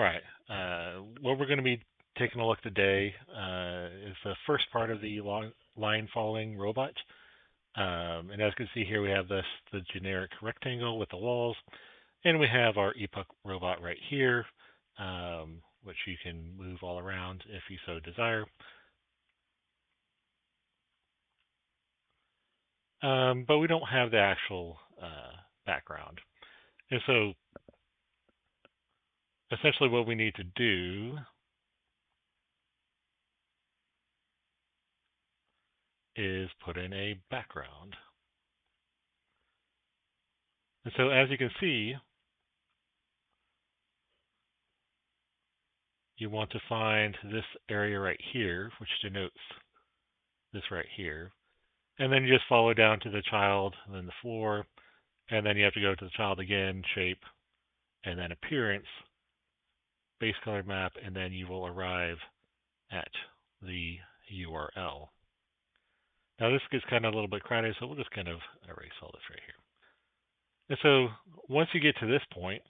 All right. What we're going to be taking a look today is the first part of the line following robot. And as you can see here, we have the generic rectangle with the walls, and we have our epoch robot right here, which you can move all around if you so desire. But we don't have the actual background. And so essentially what we need to do is put in a background. And so as you can see, you want to find this area right here, which denotes this right here. And then you just follow down to the child, and then the floor, and then you have to go to the child again, shape, and then appearance, base color map, and then you will arrive at the URL. Now this gets kind of a little bit crowded, so we'll just kind of erase all this right here. And so once you get to this point,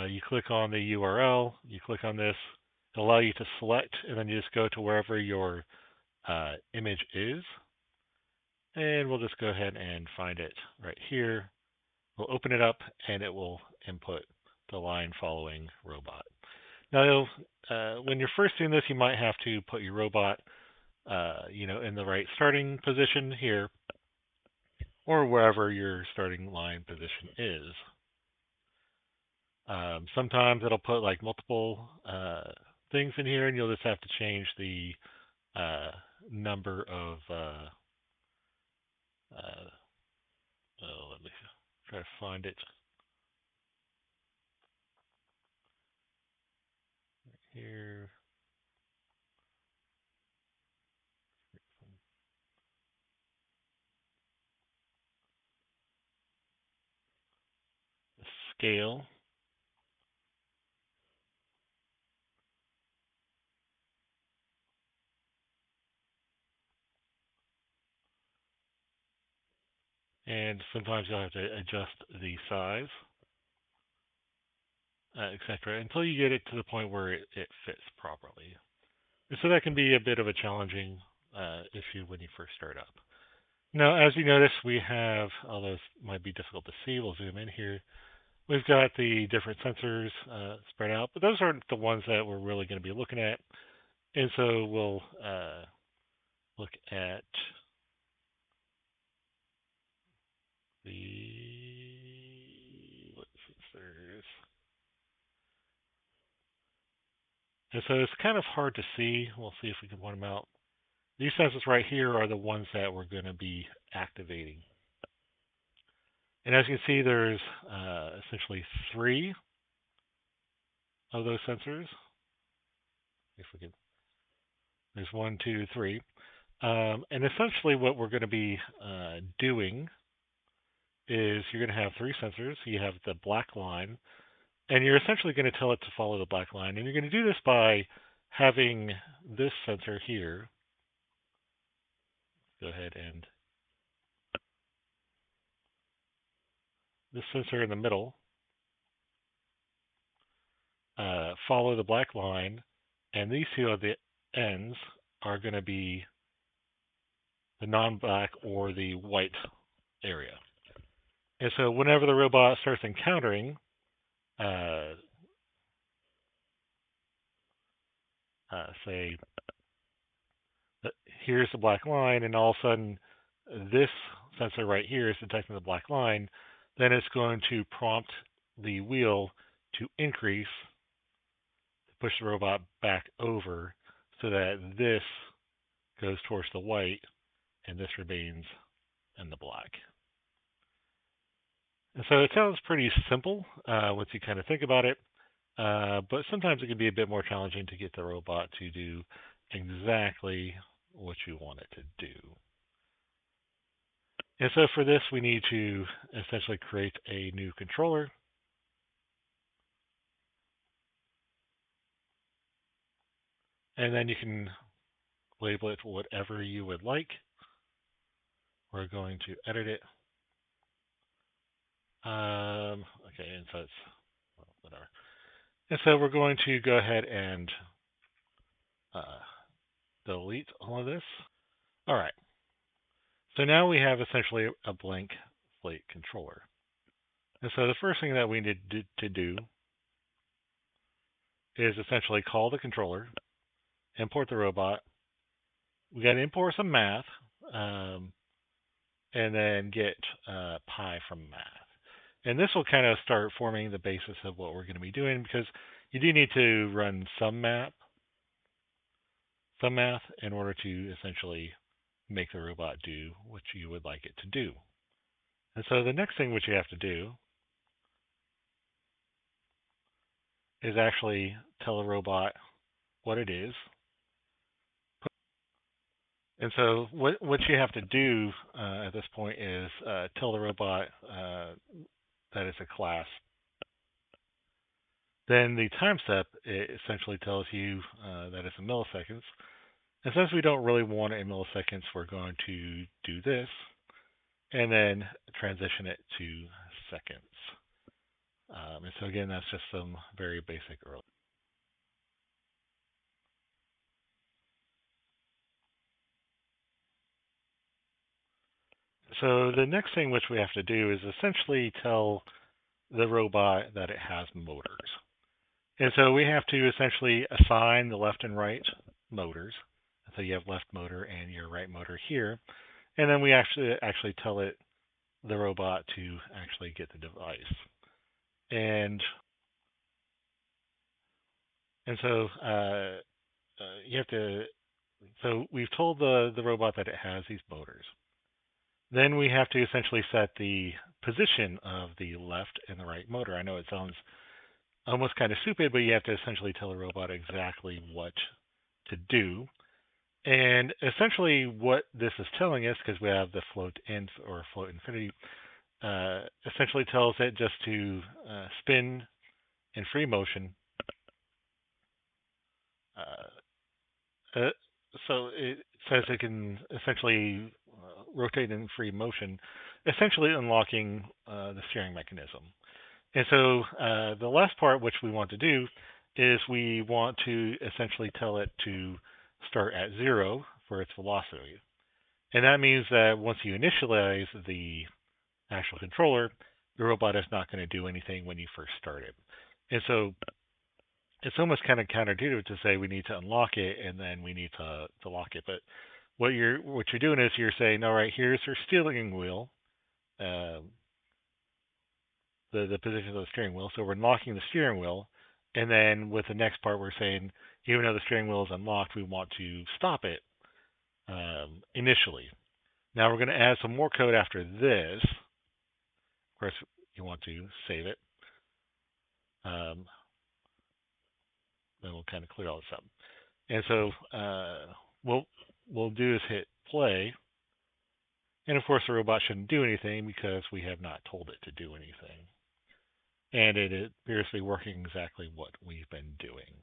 you click on the URL, you click on this, it'll allow you to select, and then you just go to wherever your image is. And we'll just go ahead and find it right here. We'll open it up, and it will input the line following robot. Now, when you're first doing this, you might have to put your robot, in the right starting position here, or wherever your starting line position is. Sometimes it'll put like multiple things in here, and you'll just have to change the number of. Let me try to find it here. The scale. And sometimes you'll have to adjust the size, etc., until you get it to the point where it fits properly. And so that can be a bit of a challenging issue when you first start up. Now, as you notice, we have, although it might be difficult to see, we'll zoom in here. We've got the different sensors spread out, but those aren't the ones that we're really going to be looking at. And so we'll look at the what sensors. And so it's kind of hard to see. We'll see if we can point them out. These sensors right here are the ones that we're going to be activating. And as you can see, there's essentially 3 of those sensors. If we can, there's 1, 2, 3. And essentially what we're going to be doing is you're going to have 3 sensors. You have the black line, and you're essentially going to tell it to follow the black line. And you're going to do this by having this sensor here. Go ahead and this sensor in the middle follow the black line, and these 2 at the ends are going to be the non-black or the white area. And so whenever the robot starts encountering say here's the black line, and all of a sudden this sensor right here is detecting the black line, then it's going to prompt the wheel to increase, to push the robot back over so that this goes towards the white and this remains in the black. And so it sounds pretty simple once you kind of think about it, but sometimes it can be a bit more challenging to get the robot to do exactly what you want it to do. And so for this, we need to essentially create a new controller. And then you can label it whatever you would like. We're going to edit it. Okay, and so it's, well, whatever. And so we're going to go ahead and delete all of this. All right. So now we have essentially a blank slate controller. And so the first thing that we need to do is essentially call the controller, import the robot. We got to import some math, um, and then get pi from math. And this will kind of start forming the basis of what we're going to be doing, because you do need to run some math in order to essentially make the robot do what you would like it to do. And so the next thing which you have to do is actually tell the robot what it is. And so what you have to do at this point is tell the robot that it's a class. Then the time step, it essentially tells you that it's in milliseconds. And since we don't really want it in milliseconds, we're going to do this and then transition it to seconds. And so again, that's just some very basic early. So the next thing which we have to do is essentially tell the robot that it has motors. And so we have to essentially assign the left and right motors. So you have left motor and your right motor here. And then we actually tell it, the robot, to actually get the device. And so you have to, so we've told the robot that it has these motors. Then we have to essentially set the position of the left and the right motor. I know it sounds almost kind of stupid, but you have to essentially tell the robot exactly what to do. And essentially what this is telling us, because we have the float inf or float infinity, essentially tells it just to spin in free motion. So it says it can essentially rotate in free motion, essentially unlocking the steering mechanism. And so the last part which we want to do is we want to essentially tell it to start at 0 for its velocity. And that means that once you initialize the actual controller, the robot is not going to do anything when you first start it. And so it's almost kind of counterintuitive to say we need to unlock it and then we need to lock it. But what you're doing is you're saying, all right, here's your steering wheel, the position of the steering wheel. So we're unlocking the steering wheel, and then with the next part, we're saying, even though the steering wheel is unlocked, we want to stop it initially. Now we're going to add some more code after this. Of course, you want to save it. Then we'll kind of clear all this up. And so we'll do is hit play. And of course, the robot shouldn't do anything because we have not told it to do anything. And it appears to be working exactly what we've been doing.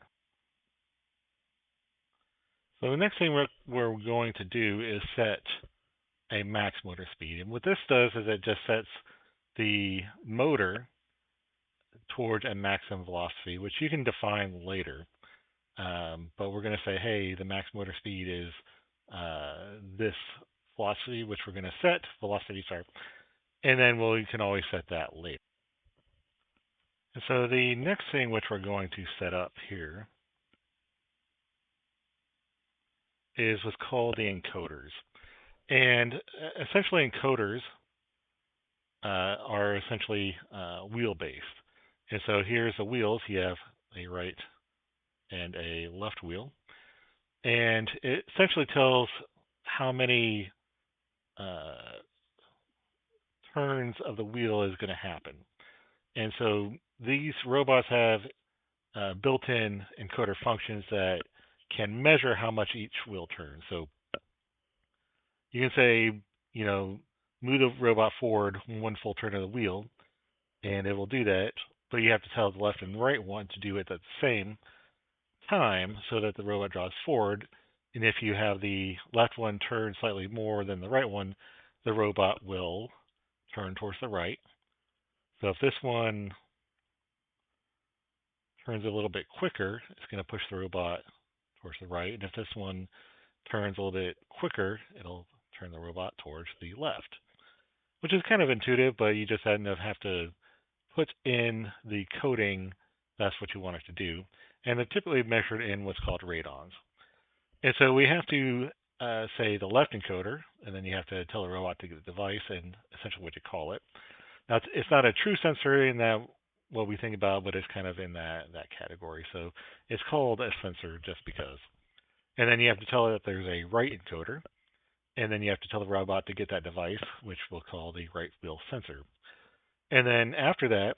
So the next thing we're going to do is set a max motor speed. And what this does is it just sets the motor toward a maximum velocity, which you can define later. But we're going to say, hey, the max motor speed is this velocity, which we're going to set, and then we can always set that later. And so the next thing which we're going to set up here is what's called the encoders. And essentially encoders are essentially wheel-based. And so here's the wheels. You have a right and a left wheel. And it essentially tells how many turns of the wheel is going to happen. And so these robots have built-in encoder functions that can measure how much each wheel turns. So you can say, move the robot forward 1 full turn of the wheel, and it will do that. But you have to tell the left and right one to do it at the same time so that the robot draws forward. And if you have the left one turn slightly more than the right one, the robot will turn towards the right. So if this one turns a little bit quicker, it's going to push the robot towards the right. And if this one turns a little bit quicker, it'll turn the robot towards the left, which is kind of intuitive, but you just kind of have to put in the coding that's what you want it to do. And they're typically measured in what's called radons. And so we have to say the left encoder, and then you have to tell the robot to get the device and essentially what you call it. Now, it's not a true sensor in that what we think about, but it's kind of in that category. So it's called a sensor just because. And then you have to tell it that there's a right encoder, and then you have to tell the robot to get that device, which we'll call the right wheel sensor. And then after that,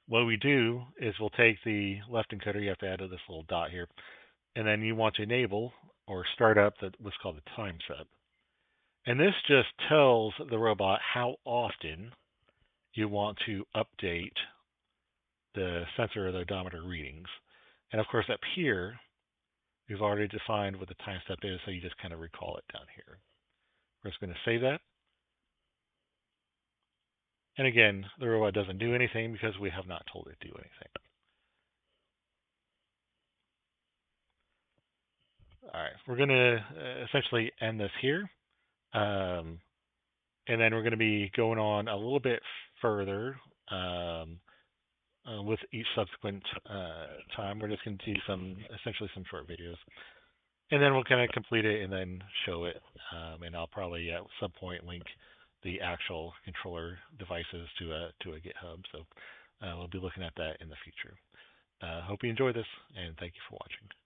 what we do is we'll take the left encoder, you have to add this little dot here, and then you want to enable or start up what's called the time set. And this just tells the robot how often you want to update the sensor or the odometer readings. And of course, up here, we've already defined what the time step is, so you just kind of recall it down here. We're just going to save that. And again, the robot doesn't do anything because we have not told it to do anything. All right, we're going to essentially end this here. And then we're going to be going on a little bit further with each subsequent time. We're just going to do essentially some short videos. And then we'll kind of complete it and then show it. And I'll probably at some point link the actual controller devices to a GitHub. So we'll be looking at that in the future. Hope you enjoy this, and thank you for watching.